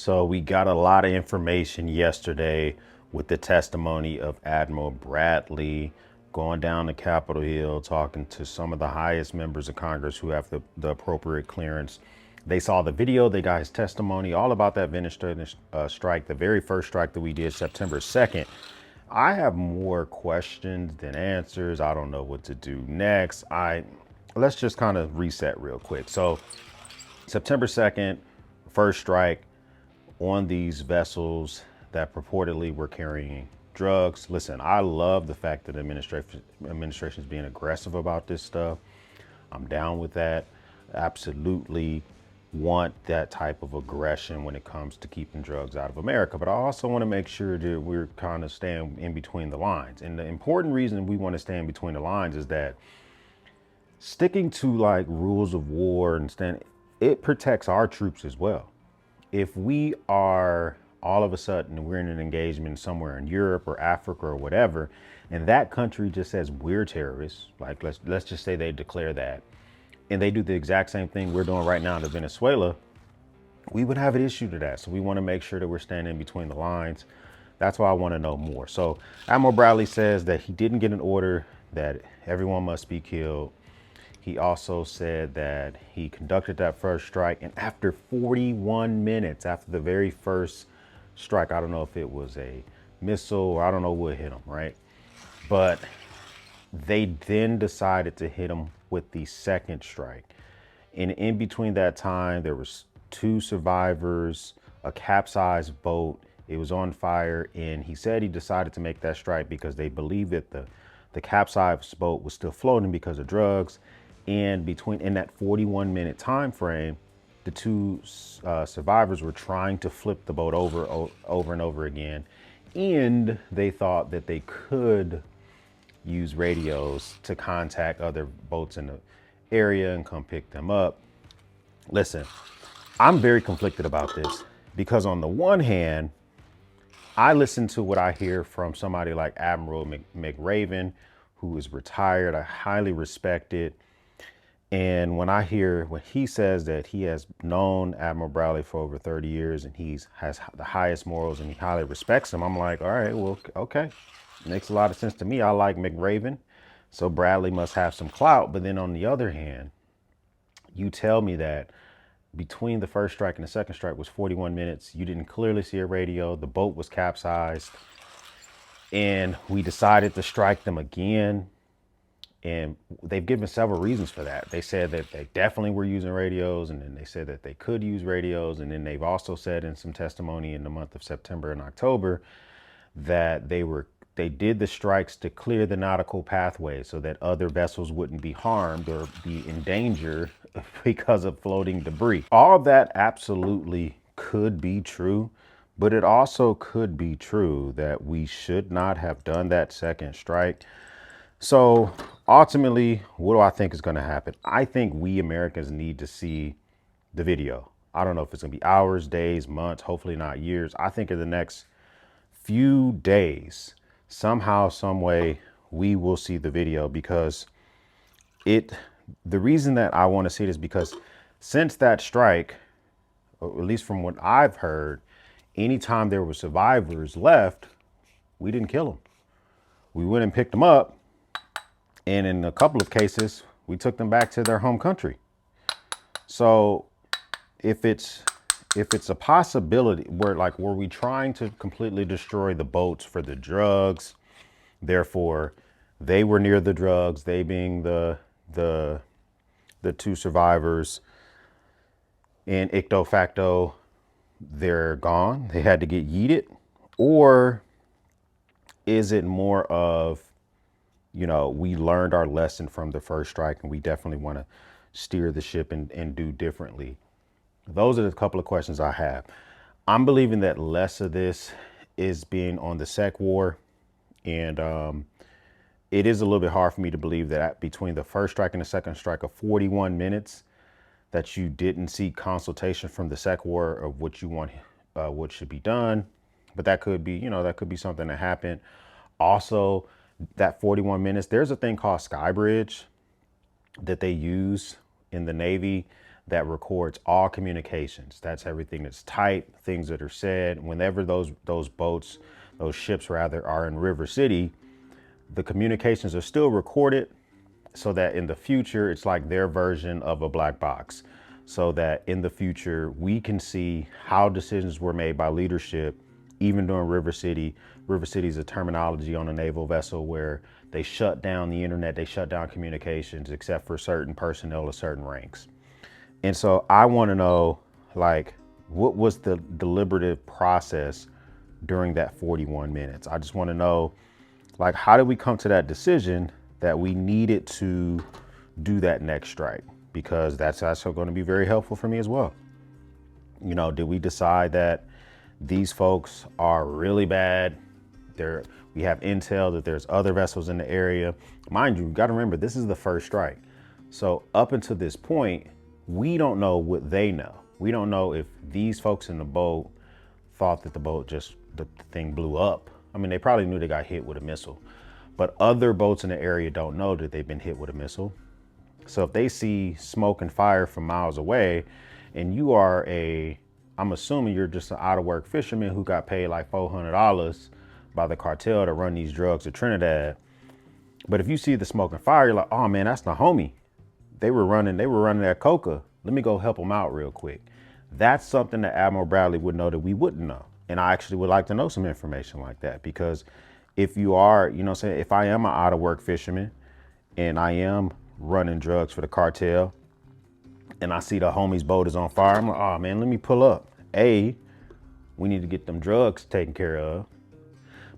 So we got a lot of information yesterday with the testimony of Admiral Bradley going down to Capitol Hill, talking to some of the highest members of Congress who have the appropriate clearance. They saw the video, they got his testimony all about that Venezuela strike, the very first strike that we did September 2nd. I have more questions than answers. I don't know what to do next. Let's just kind of reset real quick. So September 2nd, first strike on these vessels that purportedly were carrying drugs. Listen, I love the fact that the administration is being aggressive about this stuff. I'm down with that. Absolutely want that type of aggression when it comes to keeping drugs out of America. But I also want to make sure that we're kind of staying in between the lines. And the important reason we want to stay in between the lines is that sticking to like rules of war and it protects our troops as well. If we are all of a sudden we're in an engagement somewhere in Europe or Africa or whatever, and that country just says we're terrorists, like let's just say they declare that, and they do the exact same thing we're doing right now to Venezuela, we would have an issue to that. So we want to make sure that we're standing in between the lines. That's why I want to know more. So Admiral Bradley says that he didn't get an order that everyone must be killed. He also said that he conducted that first strike, and after 41 minutes after the very first strike, I don't know if it was a missile or I don't know what hit him, right? But they then decided to hit him with the second strike. And in between that time, there was 2 survivors, a capsized boat. It was on fire, and he said he decided to make that strike because they believed that the capsized boat was still floating because of drugs. And in that 41-minute time frame, the 2 survivors were trying to flip the boat over and over again, and they thought that they could use radios to contact other boats in the area and come pick them up. Listen, I'm very conflicted about this because on the one hand, I listen to what I hear from somebody like Admiral McRaven, who is retired. I highly respect it. And when he says that he has known Admiral Bradley for over 30 years and has the highest morals and he highly respects him, I'm like, all right, well, okay. Makes a lot of sense to me. I like McRaven, so Bradley must have some clout. But then on the other hand, you tell me that between the first strike and the second strike was 41 minutes. You didn't clearly see a radio. The boat was capsized. And we decided to strike them again. And they've given several reasons for that. They said that they definitely were using radios, and then they said that they could use radios. And then they've also said in some testimony in the month of September and October that they did the strikes to clear the nautical pathway so that other vessels wouldn't be harmed or be in danger because of floating debris. All of that absolutely could be true, but it also could be true that we should not have done that second strike. So ultimately, what do I think is going to happen? I think we Americans need to see the video. I don't know if it's going to be hours, days, months, hopefully not years. I think in the next few days, somehow, some way, we will see the video because the reason that I want to see it is because since that strike, or at least from what I've heard, anytime there were survivors left, we didn't kill them. We went and picked them up. And in a couple of cases, we took them back to their home country. So if it's a possibility were we trying to completely destroy the boats for the drugs, therefore they were near the drugs, they being the 2 survivors, and icto facto, they're gone, they had to get yeeted? Or is it more of, we learned our lesson from the first strike and we definitely want to steer the ship and do differently? Those are the couple of questions I have. I'm believing that less of this is being on the sec war. And it is a little bit hard for me to believe that between the first strike and the second strike of 41 minutes, that you didn't seek consultation from the sec war of what you want, what should be done. But that could be, that could be something that happened. Also, that 41 minutes, there's a thing called Skybridge that they use in the Navy that records all communications. That's everything that's typed, things that are said. Whenever those boats, those ships rather, are in River City, the communications are still recorded so that in the future, it's like their version of a black box. So that in the future, we can see how decisions were made by leadership, even during River City. River City is a terminology on a naval vessel where they shut down the internet, they shut down communications, except for certain personnel of certain ranks. And so I want to know, like, what was the deliberative process during that 41 minutes? I just want to know, like, how did we come to that decision that we needed to do that next strike? Because that's also going to be very helpful for me as well. You know, did we decide that these folks are really bad? We have intel that there's other vessels in the area. Mind you, got to remember, this is the first strike. So up until this point, we don't know what they know. We don't know if these folks in the boat thought that the thing blew up. I mean, they probably knew they got hit with a missile, but other boats in the area don't know that they've been hit with a missile. So if they see smoke and fire from miles away, and I'm assuming you're just an out of work fisherman who got paid like $400 by the cartel to run these drugs to Trinidad. But if you see the smoke and fire, you're like, oh man, that's the homie. They were running that coca. Let me go help them out real quick. That's something that Admiral Bradley would know that we wouldn't know. And I actually would like to know some information like that, because if you are, you know what I'm saying, if I am an out of work fisherman and I am running drugs for the cartel and I see the homie's boat is on fire, I'm like, oh man, let me pull up. A, we need to get them drugs taken care of.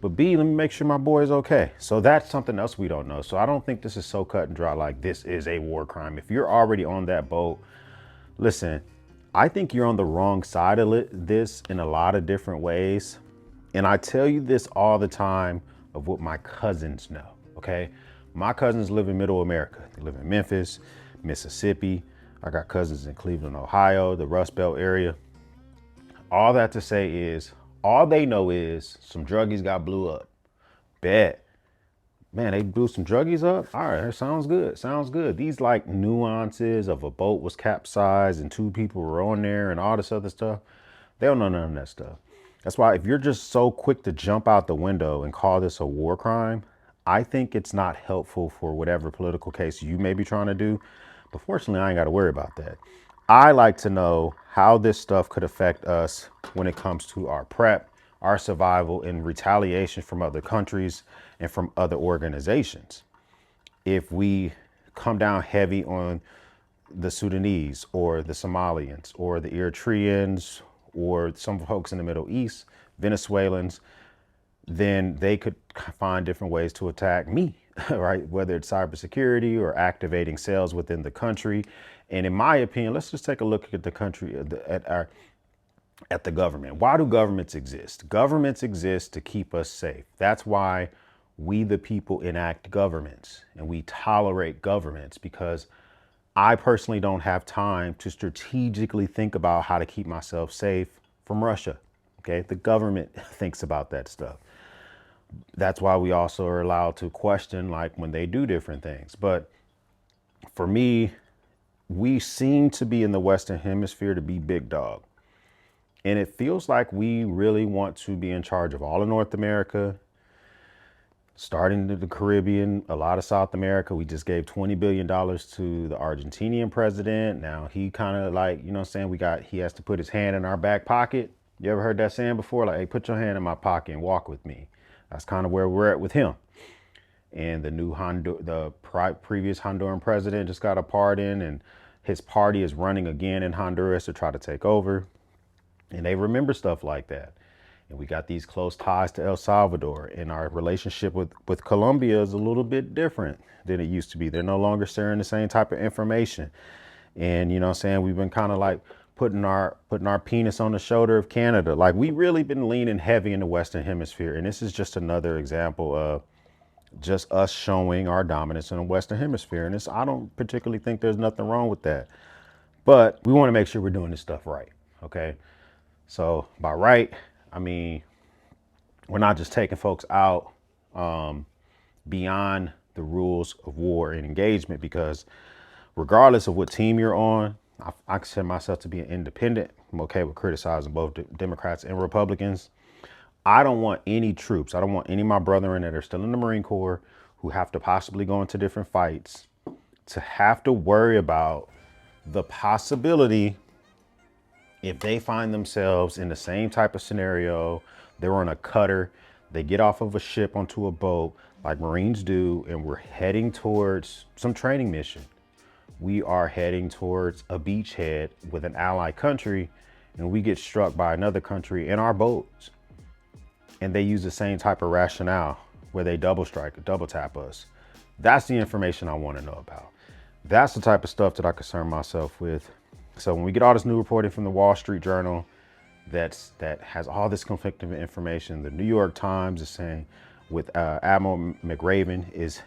But B, let me make sure my boy is okay. So that's something else we don't know. So I don't think this is so cut and dry like this is a war crime. If you're already on that boat, listen, I think you're on the wrong side of this in a lot of different ways. And I tell you this all the time of what my cousins know, okay? My cousins live in middle America. They live in Memphis, Mississippi. I got cousins in Cleveland, Ohio, the Rust Belt area. All that to say is, all they know is some druggies got blew up. Bet. Man, they blew some druggies up? All right, sounds good, sounds good. These like nuances of a boat was capsized and 2 people were on there and all this other stuff, they don't know none of that stuff. That's why if you're just so quick to jump out the window and call this a war crime, I think it's not helpful for whatever political case you may be trying to do. But fortunately, I ain't got to worry about that. I like to know how this stuff could affect us when it comes to our prep, our survival, and retaliation from other countries and from other organizations. If we come down heavy on the Sudanese or the Somalians or the Eritreans or some folks in the Middle East, Venezuelans, then they could find different ways to attack me, right? Whether it's cybersecurity or activating cells within the country. And in my opinion, let's just take a look at the country, at the government. Why do governments exist? Governments exist to keep us safe. That's why we, the people, enact governments and we tolerate governments, because I personally don't have time to strategically think about how to keep myself safe from Russia. Okay, the government thinks about that stuff. That's why we also are allowed to question, like, when they do different things. But for me, we seem to be in the Western Hemisphere to be big dog. And it feels like we really want to be in charge of all of North America, starting to the Caribbean, a lot of South America. We just gave $20 billion to the Argentinian president. Now he kind of, like, you know what I'm saying, he has to put his hand in our back pocket. You ever heard that saying before? Like, hey, put your hand in my pocket and walk with me. That's kind of where we're at with him. And the previous Honduran president just got a pardon, and his party is running again in Honduras to try to take over. And they remember stuff like that. And we got these close ties to El Salvador, and our relationship with Colombia is a little bit different than it used to be. They're no longer sharing the same type of information. And, you know what I'm saying, we've been kind of like putting our penis on the shoulder of Canada. Like, we really been leaning heavy in the Western Hemisphere. And this is just another example of just us showing our dominance in the Western Hemisphere. And I don't particularly think there's nothing wrong with that. But we want to make sure we're doing this stuff right. Okay. So by right, I mean, we're not just taking folks out beyond the rules of war and engagement, because regardless of what team you're on, I consider myself to be an independent. I'm okay with criticizing both Democrats and Republicans. I don't want any troops. I don't want any of my brethren that are still in the Marine Corps who have to possibly go into different fights to have to worry about the possibility if they find themselves in the same type of scenario. They're on a cutter, they get off of a ship onto a boat like Marines do, and we're heading towards some training mission. We are heading towards a beachhead with an allied country, and we get struck by another country in our boats. And they use the same type of rationale where they double strike, double tap us. That's the information I want to know about. That's the type of stuff that I concern myself with. So when we get all this new reporting from the Wall Street Journal that has all this conflicting information, the New York Times is saying with Admiral McRaven is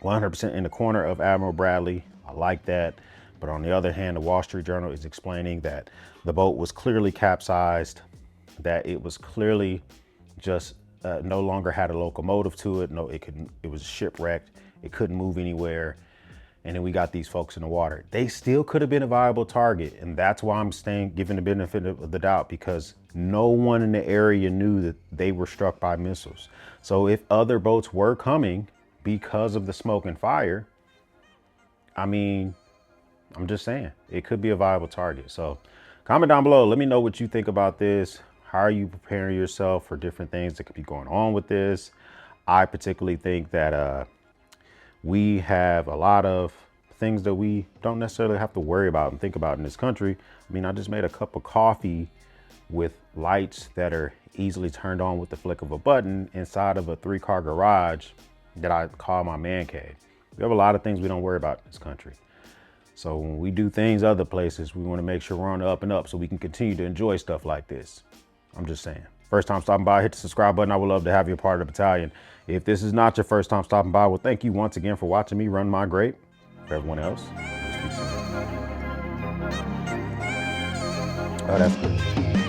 100% in the corner of Admiral Bradley. I like that. But on the other hand, the Wall Street Journal is explaining that the boat was clearly capsized, that it was clearly just no longer had a locomotive to it. No, it was shipwrecked. It couldn't move anywhere. And then we got these folks in the water. They still could have been a viable target. And that's why I'm giving the benefit of the doubt, because no one in the area knew that they were struck by missiles. So if other boats were coming because of the smoke and fire, I mean, I'm just saying it could be a viable target. So comment down below. Let me know what you think about this. How are you preparing yourself for different things that could be going on with this? I particularly think that we have a lot of things that we don't necessarily have to worry about and think about in this country. I mean, I just made a cup of coffee with lights that are easily turned on with the flick of a button inside of a 3-car garage that I call my man cave. We have a lot of things we don't worry about in this country. So when we do things other places, we want to make sure we're on the up and up so we can continue to enjoy stuff like this. I'm just saying. First time stopping by, hit the subscribe button. I would love to have you a part of the battalion. If this is not your first time stopping by, well, thank you once again for watching me run my grape. For everyone else, speak soon. Oh, that's good.